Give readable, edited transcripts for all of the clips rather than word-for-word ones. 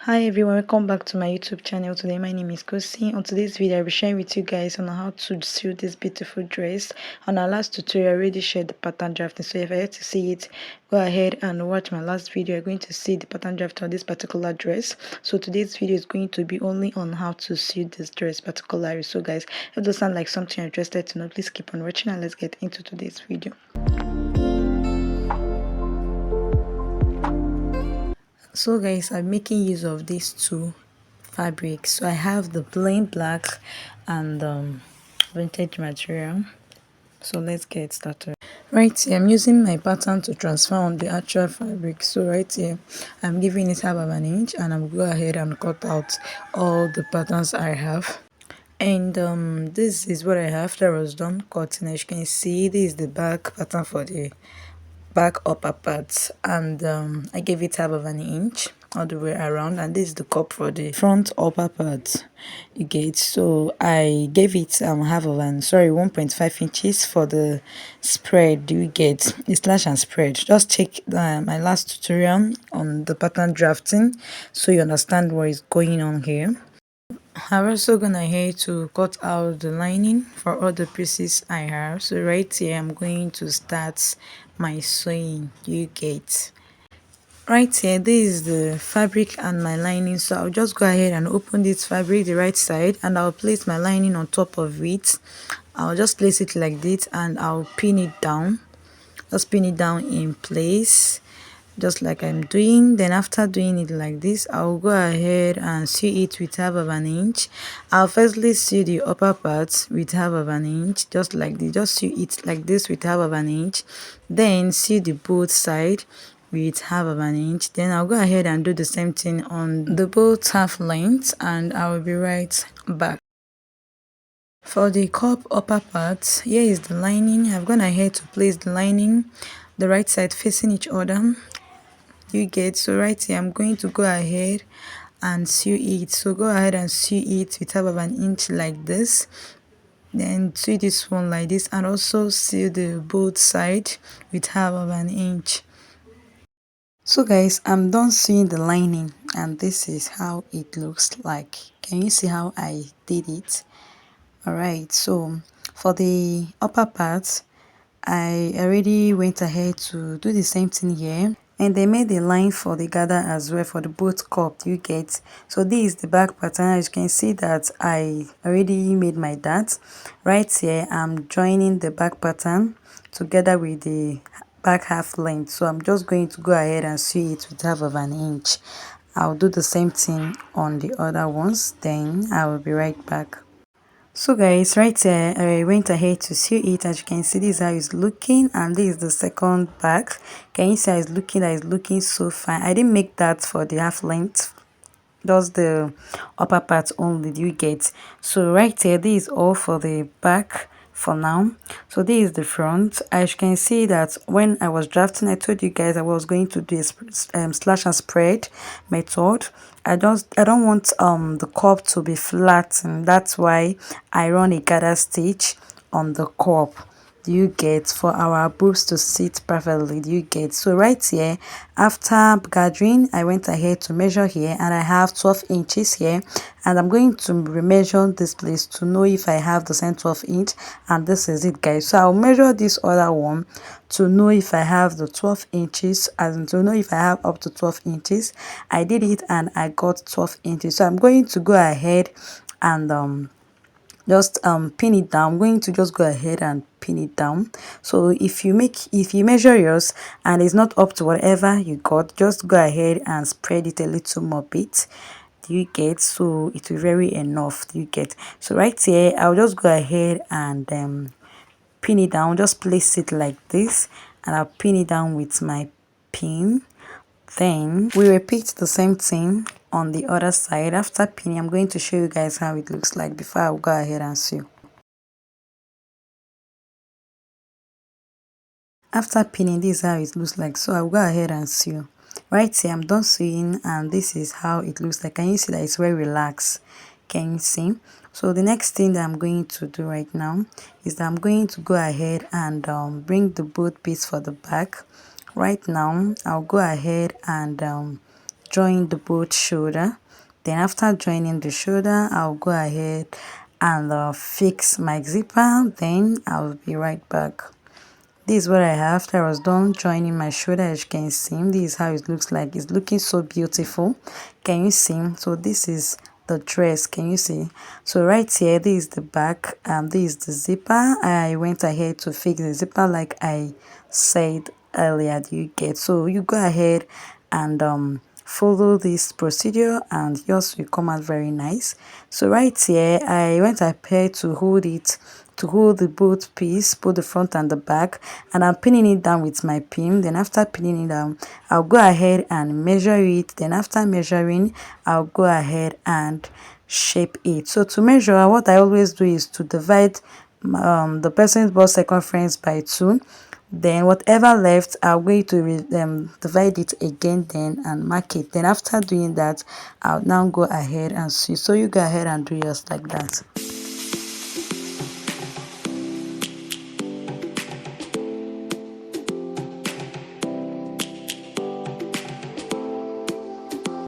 Hi everyone, welcome back to my YouTube channel. Today my name is Kosi. On today's video I'll be sharing with you guys on how to sew this beautiful dress. On our last tutorial I already shared the pattern drafting, so if I had to see it, go ahead and watch my last video. You're going to see the pattern draft on this particular dress. So today's video is going to be only on how to sew this dress particularly. So guys, if those sound like something you're interested to know, please keep on watching and let's get into today's video. So guys, I'm making use of these two fabrics. So I have the plain black and vintage material. So let's get started. Right here I'm using my pattern to transfer on the actual fabric. So right here I'm giving it half of an inch and I'm go ahead and cut out all the patterns I have. And this is what I have that was done cutting. As you can see, this is the back pattern for the back upper part, and I gave it half of an inch all the way around, and this is the cup for the front upper part. You get, so I gave it half of an 1.5 inches for the spread. You get the slash and spread. Just check my last tutorial on the pattern drafting so you understand what is going on here. I'm also gonna here to cut out the lining for all the pieces I have. So right here I'm going to start my sewing. You get, right here this is the fabric and my lining, so I'll just go ahead and open this fabric the right side and I'll place my lining on top of it. I'll just place it like this and I'll pin it down, just pin it down in place just like I'm doing. Then after doing it like this, I'll go ahead and sew it with half of an inch. I'll firstly sew the upper part with half of an inch, just like this. Just sew it like this with half of an inch, then sew the both side with half of an inch. Then I'll go ahead and do the same thing on the both half lengths and I will be right back. For the cup upper part, here is the lining. I've gone ahead to place the lining the right side facing each other. You get, so right here I'm going to go ahead and sew it. So go ahead and sew it with half of an inch like this, then sew this one like this, and also sew the both side with half of an inch. So guys, I'm done sewing the lining and this is how it looks like. Can you see how I did it? Alright, so for the upper part I already went ahead to do the same thing here, and they made a line for the gather as well for the both cup. You get, so this is the back pattern. As you can see that I already made my dart. Right here I'm joining the back pattern together with the back half length, so I'm just going to go ahead and sew it with half of an inch. I'll do the same thing on the other ones, then I will be right back. So guys, right here I went ahead to sew it. As you can see, this is how it's looking, and this is the second back. Can you see how it's looking? That is looking so fine. I didn't make that for the half length, just the upper part only. Do you get? So right here, this is all for the back for now. So this is the front. As you can see that when I was drafting, I told you guys I was going to do a slash and spread method. I don't want the cup to be flat, and that's why I run a gather stitch on the cup. Do you get, for our boobs to sit perfectly? Do you get? So right here, after gathering, I went ahead to measure here and I have 12 inches here, and I'm going to remeasure this place to know if I have the same 12 inch, and this is it guys. So I'll measure this other one to know if I have the 12 inches, and to know if I have up to 12 inches. I did it and I got 12 inches, so I'm going to go ahead and just pin it down. I'm going to just go ahead and pin it down. So if you measure yours and it's not up to whatever you got, just go ahead and spread it a little more bit. Do you get? So it will vary enough. Do you get? So right here I'll just go ahead and pin it down. Just place it like this and I'll pin it down with my pin. Then we repeat the same thing on the other side. After pinning, I'm going to show you guys how it looks like before I go ahead and sew. After pinning, this is how it looks like, so I'll go ahead and sew. Right here I'm done sewing and this is how it looks like. Can you see that it's very relaxed? Can you see? So the next thing that I'm going to do right now is that I'm going to go ahead and bring the both piece for the back. Right now I'll go ahead and join the both shoulder. Then after joining the shoulder, I'll go ahead and fix my zipper. Then I'll be right back. This is what I have after I was done joining my shoulder. As you can see, this is how it looks like. It's looking so beautiful. Can you see? So this is the dress. Can you see? So right here, this is the back. This is the zipper. I went ahead to fix the zipper like I said earlier. Do you get? So you go ahead and follow this procedure and yours will come out very nice. So right here, I went ahead to hold it, to hold the both piece, both the front and the back, and I'm pinning it down with my pin. Then after pinning it down, I'll go ahead and measure it. Then after measuring, I'll go ahead and shape it. So to measure, what I always do is to divide the person's bust circumference by 2. Then whatever left, I'm going to divide it again then and mark it. Then after doing that, I'll now go ahead and sew. So you go ahead and do yours like that.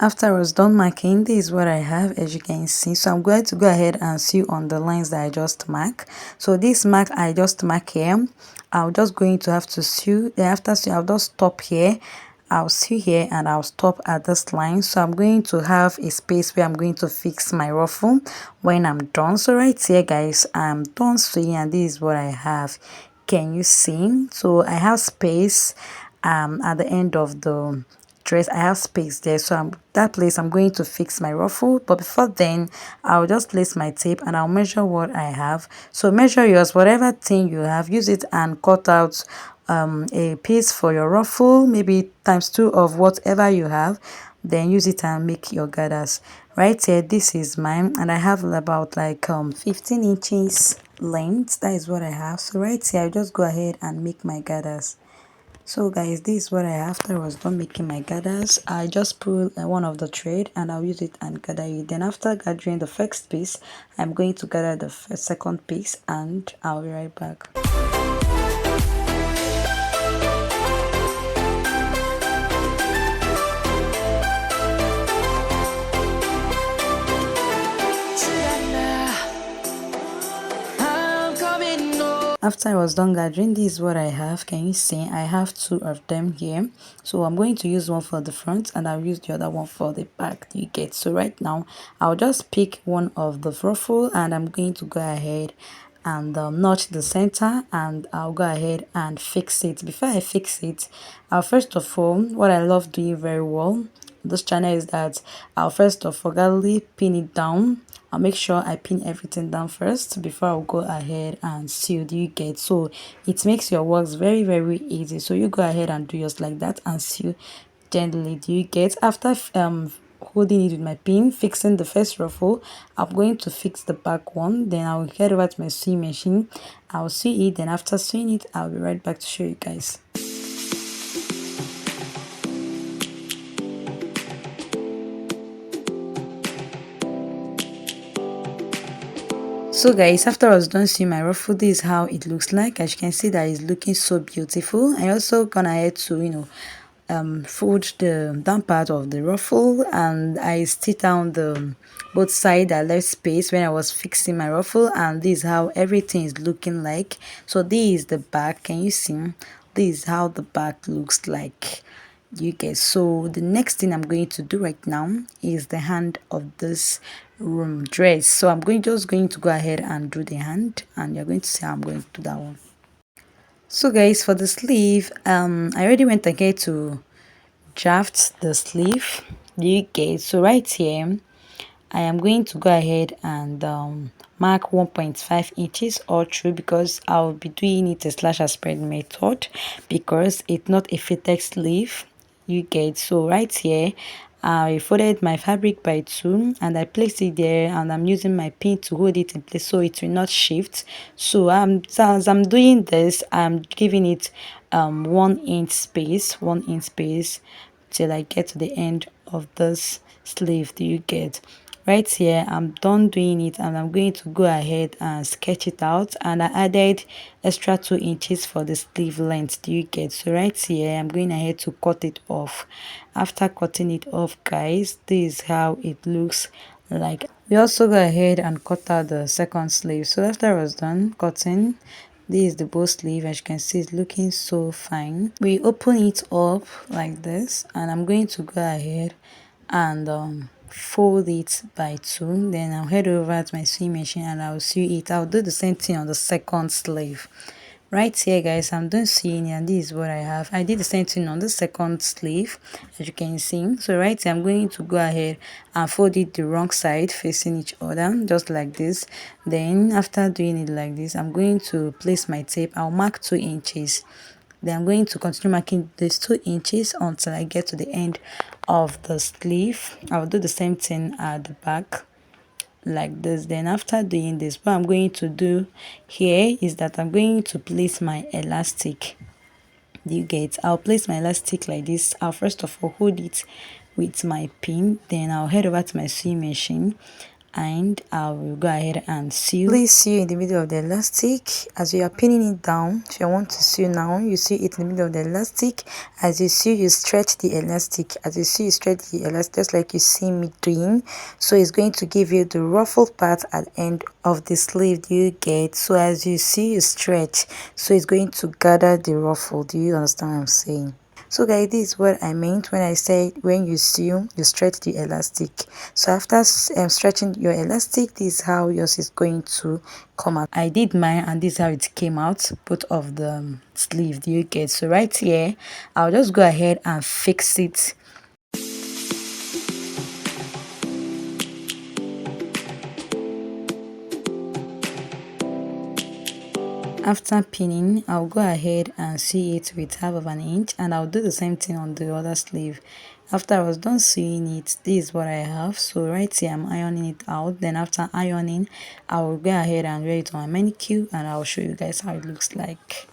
After I was done marking, this is what I have, as you can see. So I'm going to go ahead and sew on the lines that I just mark. So this mark I just mark here, I'm just going to have to sew. Then after sew, I'll just stop here. I'll sew here and I'll stop at this line. So I'm going to have a space where I'm going to fix my ruffle when I'm done. So right here, guys, I'm done sewing and this is what I have. Can you see? So I have space at the end of the dress. I have space there, so that place I'm going to fix my ruffle. But before then, I'll just place my tape and I'll measure what I have. So measure yours, whatever thing you have, use it and cut out a piece for your ruffle, maybe ×2 of whatever you have. Then use it and make your gathers. Right here, this is mine, and I have about like 15 inches length. That is what I have. So right here, I just go ahead and make my gathers. So guys, this is what I have. After I was done making my gathers, I just pull one of the thread and I'll use it and gather it. Then after gathering the first piece, I'm going to gather the second piece and I'll be right back. After I was done gathering, this is what I have. Can you see? I have 2 of them here. So I'm going to use one for the front and I'll use the other one for the back. You get? So right now, I'll just pick one of the ruffle and I'm going to go ahead and notch the center and I'll go ahead and fix it. Before I fix it, first of all, what I love doing very well this channel is that I'll first of all gladly pin it down. I'll make sure I pin everything down first before I'll go ahead and sew. Do you get? So it makes your works very, very easy. So you go ahead and do yours like that and sew gently. Do you get? After holding it with my pin, fixing the first ruffle, I'm going to fix the back one. Then I'll head over to my sewing machine. I'll sew it. Then after sewing it, I'll be right back to show you guys. So guys, after I was done sewing my ruffle, this is how it looks like. As you can see, that is looking so beautiful. I also gone ahead to fold the down part of the ruffle and I stitch down the both side. I left space when I was fixing my ruffle, and this is how everything is looking like. So this is the back. Can you see? This is how the back looks like. You guys, so the next thing I'm going to do right now is the hand of this dress. So I'm just going to go ahead and do the hand, and you're going to see how I'm going to do that one. So guys, for the sleeve, I already went ahead to draft the sleeve. You guys, so right here I am going to go ahead and mark 1.5 inches all through, because I'll be doing it a slash and spread method because it's not a fitted sleeve. You get? So right here I folded my fabric by 2 and I placed it there, and I'm using my pin to hold it in place so it will not shift. So as I'm doing this, I'm giving it 1 inch space, 1 inch space till I get to the end of this sleeve. Do you get? right here I'm done doing it, and I'm going to go ahead and sketch it out. And I added extra 2 inches for the sleeve length. Do you get? So right here I'm going ahead to cut it off. After cutting it off, guys, this is how it looks like. We also go ahead and cut out the second sleeve. So after I was done cutting, this is the bow sleeve. As you can see, it's looking so fine. We open it up like this, and I'm going to go ahead and fold it by 2. Then I'll head over to my sewing machine and I'll sew it. I'll do the same thing on the second sleeve. Right here, guys, I'm done sewing, and this is what I have. I did the same thing on the second sleeve, as you can see. So right here I'm going to go ahead and fold it the wrong side, facing each other, just like this. Then after doing it like this, I'm going to place my tape. I'll mark 2 inches. Then I'm going to continue marking these 2 inches until I get to the end of the sleeve. I'll do the same thing at the back like this. Then after doing this, what I'm going to do here is that I'm going to place my elastic. Do you get? I'll place my elastic like this. I'll first of all hold it with my pin, then I'll head over to my sewing machine and I will go ahead and sew. Please sew in the middle of the elastic. As you are pinning it down, if you want to sew now, you sew it in the middle of the elastic. As you sew, you stretch the elastic. As you sew, you stretch the elastic, just like you see me doing. So it's going to give you the ruffled part at the end of the sleeve. Do you get? So as you see, you stretch, so it's going to gather the ruffle. Do you understand what I'm saying? So guys, this is what I meant when I said when you sew, you stretch the elastic. So after stretching your elastic, this is how yours is going to come out. I did mine, and this is how it came out, both of the sleeve. Do you get? So right here I'll just go ahead and fix it. After pinning, I'll go ahead and sew it with half of an inch, and I'll do the same thing on the other sleeve. After I was done sewing it, this is what I have. So right here I'm ironing it out. Then after ironing, I will go ahead and wear it on my manicure, and I'll show you guys how it looks like.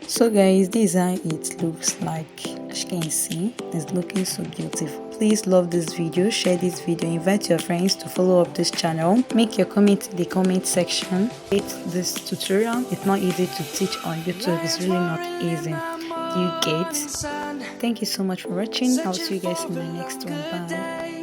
So guys, this is how it looks like. As you can see, it's looking so beautiful. Please love this video, share this video, invite your friends to follow up this channel. Make your comment in the comment section. This tutorial, it's not easy to teach on YouTube. It's really not easy. Do you get? Thank you so much for watching. I'll see you guys in the next one. Bye.